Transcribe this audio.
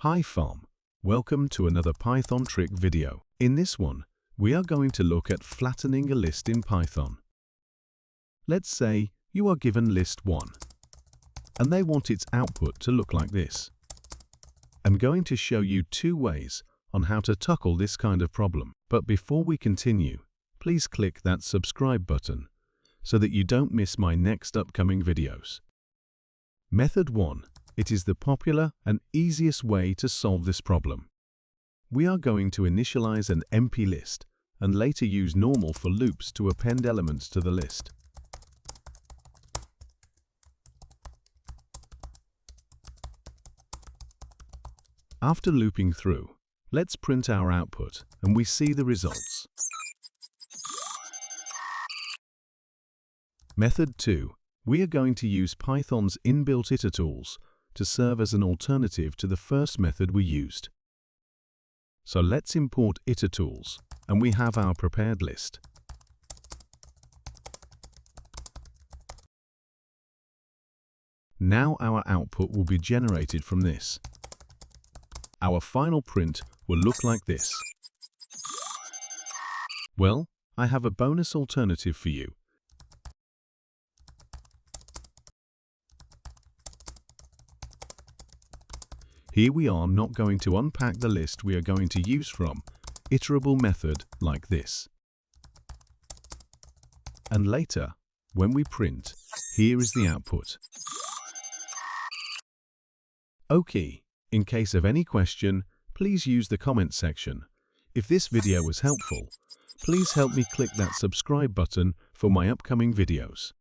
Hi fam, welcome to another Python trick video. In this one, we are going to look at flattening a list in Python. Let's say you are given list 1, and they want its output to look like this. I'm going to show you 2 ways on how to tackle this kind of problem. But before we continue, please click that subscribe button so that you don't miss my next upcoming videos. Method 1. It is the popular and easiest way to solve this problem. We are going to initialize an empty list and later use normal for loops to append elements to the list. After looping through, let's print our output and we see the results. Method 2. We are going to use Python's inbuilt iter tools to serve as an alternative to the first method we used. So let's import iter tools, and we have our prepared list. Now our output will be generated from this. Our final print will look like this. Well, I have a bonus alternative for you. Here we are not going to unpack the list we are going to use from iterable method like this. And later, when we print, here is the output. Okay, in case of any question, please use the comment section. If this video was helpful, please help me click that subscribe button for my upcoming videos.